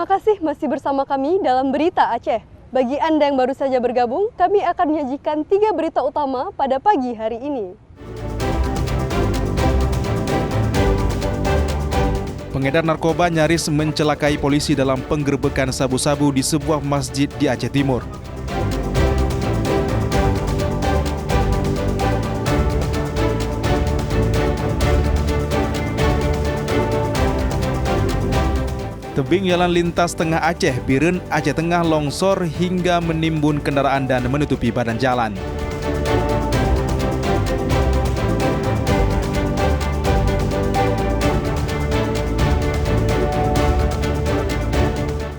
Terima kasih masih bersama kami dalam Berita Aceh. Bagi Anda yang baru saja bergabung, kami akan menyajikan 3 berita utama pada pagi hari ini. Pengedar narkoba nyaris mencelakai polisi dalam penggerbekan sabu-sabu di sebuah masjid di Aceh Timur. Tebing jalan lintas tengah Aceh, Biren, Aceh Tengah longsor hingga menimbun kendaraan dan menutupi badan jalan.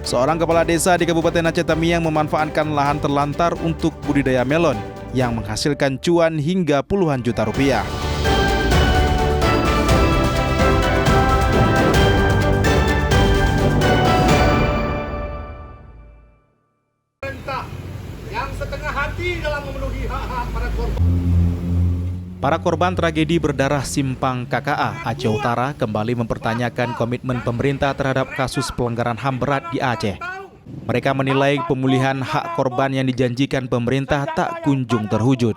Seorang kepala desa di Kabupaten Aceh Tamiang memanfaatkan lahan terlantar untuk budidaya melon yang menghasilkan cuan hingga puluhan juta rupiah. Yang setengah hati dalam memenuhi hak-hak para korban. Para korban tragedi berdarah Simpang KKA Aceh Utara kembali mempertanyakan komitmen pemerintah terhadap kasus pelanggaran HAM berat di Aceh. Mereka menilai pemulihan hak korban yang dijanjikan pemerintah tak kunjung terwujud.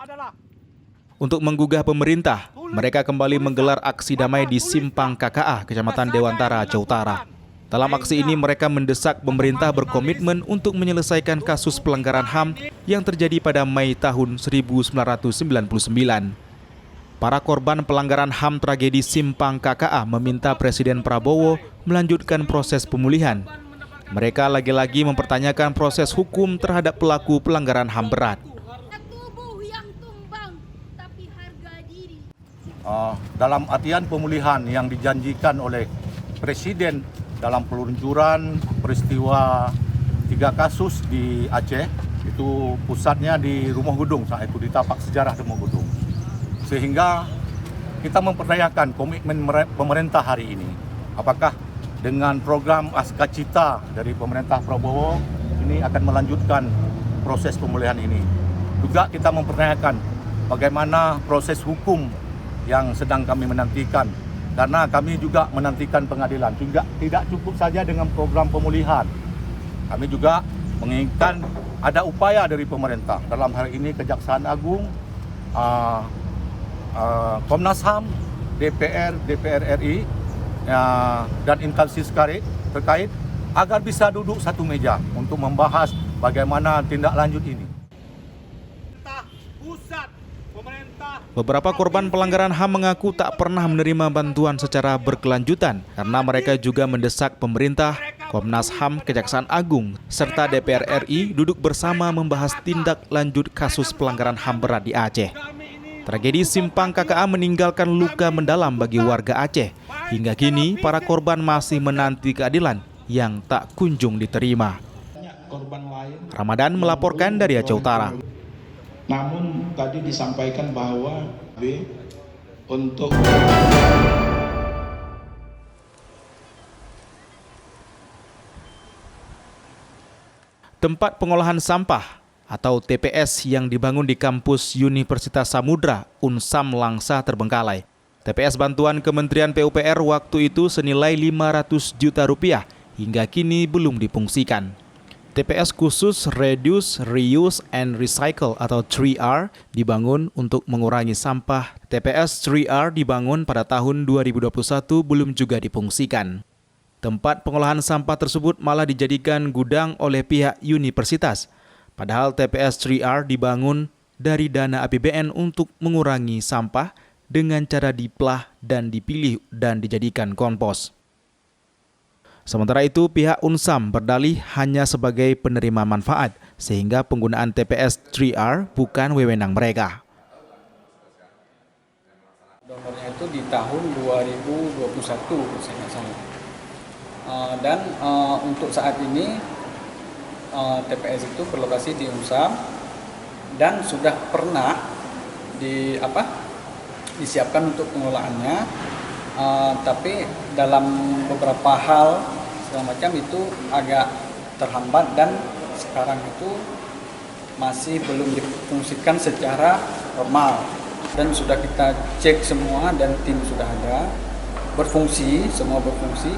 Untuk menggugah pemerintah, mereka kembali menggelar aksi damai di Simpang KKA, Kecamatan Dewantara, Aceh Utara. Dalam aksi ini mereka mendesak pemerintah berkomitmen untuk menyelesaikan kasus pelanggaran HAM yang terjadi pada Mei tahun 1999. Para korban pelanggaran HAM tragedi Simpang KKA meminta Presiden Prabowo melanjutkan proses pemulihan. Mereka lagi-lagi mempertanyakan proses hukum terhadap pelaku pelanggaran HAM berat. Dalam artian pemulihan yang dijanjikan oleh Presiden dalam peluncuran peristiwa 3 kasus di Aceh, itu pusatnya di Rumah Gudung, saat itu di tapak sejarah Rumah Gudung. Sehingga kita mempertanyakan komitmen pemerintah hari ini. Apakah dengan program Askacita dari pemerintah Prabowo ini akan melanjutkan proses pemulihan ini. Juga kita mempertanyakan bagaimana proses hukum yang sedang kami menantikan. Karena kami juga menantikan pengadilan. Juga tidak cukup saja dengan program pemulihan. Kami juga menginginkan ada upaya dari pemerintah. Dalam hal ini Kejaksaan Agung, Komnas HAM, DPR RI, dan instansi terkait agar bisa duduk satu meja untuk membahas bagaimana tindak lanjut ini. Beberapa korban pelanggaran HAM mengaku tak pernah menerima bantuan secara berkelanjutan karena mereka juga mendesak pemerintah, Komnas HAM, Kejaksaan Agung, serta DPR RI duduk bersama membahas tindak lanjut kasus pelanggaran HAM berat di Aceh. Tragedi Simpang KKA meninggalkan luka mendalam bagi warga Aceh. Hingga kini, para korban masih menanti keadilan yang tak kunjung diterima. Ramadan melaporkan dari Aceh Utara. Namun tadi disampaikan bahwa untuk tempat pengolahan sampah atau TPS yang dibangun di kampus Universitas Samudra, Unsam Langsa terbengkalai. TPS bantuan Kementerian PUPR waktu itu senilai 500 juta rupiah hingga kini belum difungsikan. TPS khusus Reduce, Reuse, and Recycle atau 3R dibangun untuk mengurangi sampah. TPS 3R dibangun pada tahun 2021 belum juga difungsikan. Tempat pengolahan sampah tersebut malah dijadikan gudang oleh pihak universitas. Padahal TPS 3R dibangun dari dana APBN untuk mengurangi sampah dengan cara dipelah dan dipilih dan dijadikan kompos. Sementara itu, pihak Unsam berdalih hanya sebagai penerima manfaat, sehingga penggunaan TPS 3R bukan wewenang mereka. Donornya itu di tahun 2021, saya nggak salah. Dan untuk saat ini, TPS itu berlokasi di Unsam dan sudah pernah disiapkan untuk pengelolaannya, tapi dalam beberapa hal segala macam itu agak terhambat dan sekarang itu masih belum difungsikan secara normal. Dan sudah kita cek semua dan tim sudah ada, semua berfungsi.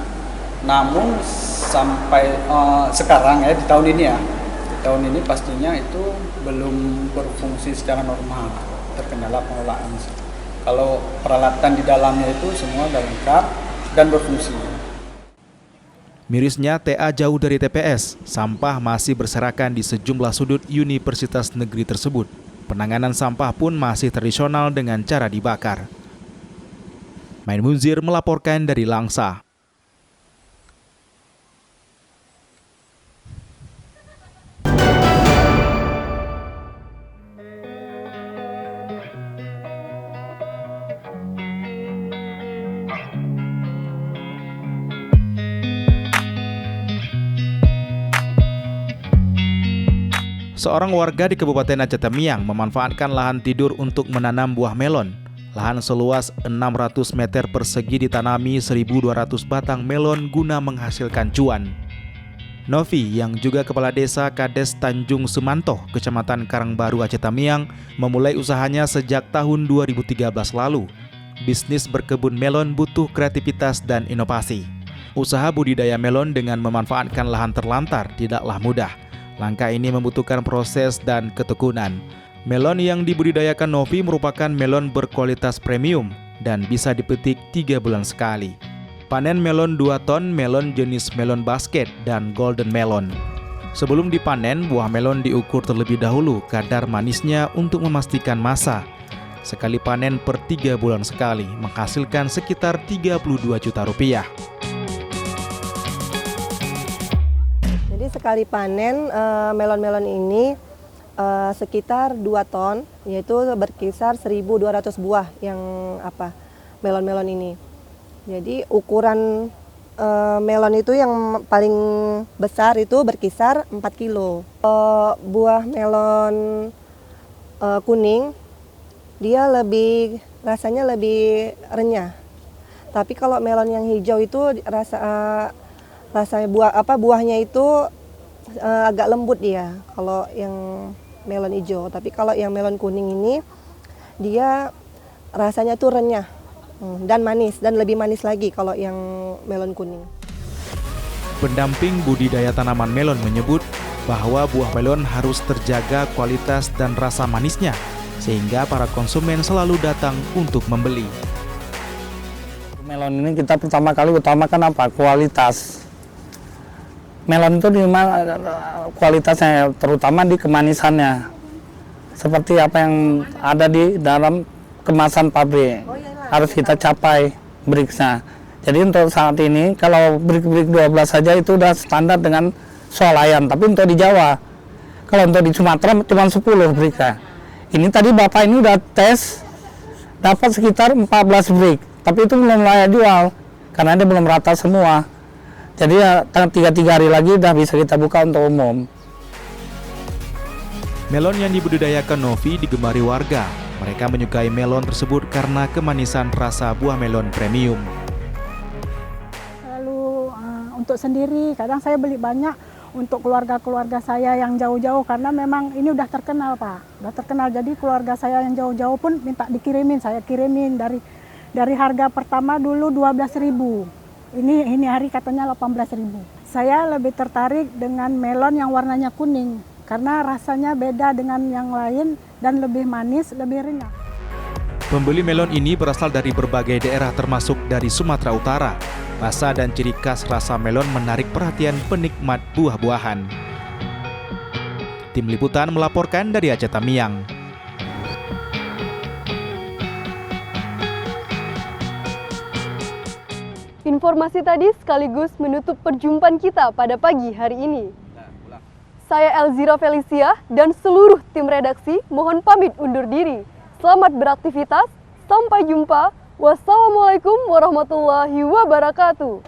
Namun sampai sekarang ya di tahun ini ya, di tahun ini pastinya itu belum berfungsi secara normal, terkendala pengelolaan. Kalau peralatan di dalamnya itu semua sudah lengkap dan berfungsi. Mirisnya TA jauh dari TPS, sampah masih berserakan di sejumlah sudut universitas negeri tersebut. Penanganan sampah pun masih tradisional dengan cara dibakar. Main Munzir melaporkan dari Langsa. Seorang warga di Kabupaten Aceh Tamiang memanfaatkan lahan tidur untuk menanam buah melon. Lahan seluas 600 meter persegi ditanami 1.200 batang melon guna menghasilkan cuan. Novi, yang juga Kepala Desa Kades Tanjung Semantoh, Kecamatan Karangbaru, Aceh Tamiang, memulai usahanya sejak tahun 2013 lalu. Bisnis berkebun melon butuh kreativitas dan inovasi. Usaha budidaya melon dengan memanfaatkan lahan terlantar tidaklah mudah. Langkah ini membutuhkan proses dan ketekunan. Melon yang dibudidayakan Novi merupakan melon berkualitas premium dan bisa dipetik 3 bulan sekali. Panen melon 2 ton, melon jenis melon basket dan golden melon. Sebelum dipanen, buah melon diukur terlebih dahulu kadar manisnya untuk memastikan masa. Sekali panen per 3 bulan sekali, menghasilkan sekitar 32 juta rupiah. Sekali panen melon-melon ini sekitar 2 ton, yaitu berkisar 1.200 buah yang melon-melon ini. Jadi ukuran melon itu yang paling besar itu berkisar 4 kilo. Buah melon kuning dia rasanya lebih renyah. Tapi kalau melon yang hijau itu rasanya buahnya itu agak lembut dia kalau yang melon hijau. Tapi kalau yang melon kuning ini dia rasanya tuh renyah dan manis, dan lebih manis lagi kalau yang melon kuning. Pendamping budidaya tanaman melon menyebut bahwa buah melon harus terjaga kualitas dan rasa manisnya sehingga para konsumen selalu datang untuk membeli. Melon ini kita pertama kali utamakan apa? Kualitas. Melon itu kualitasnya terutama di kemanisannya, seperti apa yang ada di dalam kemasan pabrik harus kita capai briksnya. Jadi untuk saat ini kalau brik 12 saja itu udah standar dengan swalayan, tapi untuk di Jawa, kalau untuk di Sumatera cuma 10 briknya. Ini tadi Bapak ini udah tes dapat sekitar 14 brik, tapi itu belum layak jual karena dia belum rata semua. Jadi ya 3 hari lagi udah bisa kita buka untuk umum. Melon yang dibudidayakan Novi digemari warga. Mereka menyukai melon tersebut karena kemanisan rasa buah melon premium. Lalu untuk sendiri, kadang saya beli banyak untuk keluarga-keluarga saya yang jauh-jauh karena memang ini udah terkenal Pak. Udah terkenal, jadi keluarga saya yang jauh-jauh pun minta dikirimin, saya kirimin dari harga pertama dulu 12.000. Ini hari katanya 18.000. Saya lebih tertarik dengan melon yang warnanya kuning karena rasanya beda dengan yang lain dan lebih manis, lebih renyah. Pembeli melon ini berasal dari berbagai daerah termasuk dari Sumatera Utara. Rasa dan ciri khas rasa melon menarik perhatian penikmat buah-buahan. Tim Liputan melaporkan dari Aceh Tamiang. Informasi tadi sekaligus menutup perjumpaan kita pada pagi hari ini. Saya Elzira Felicia dan seluruh tim redaksi mohon pamit undur diri. Selamat beraktivitas, sampai jumpa. Wassalamualaikum warahmatullahi wabarakatuh.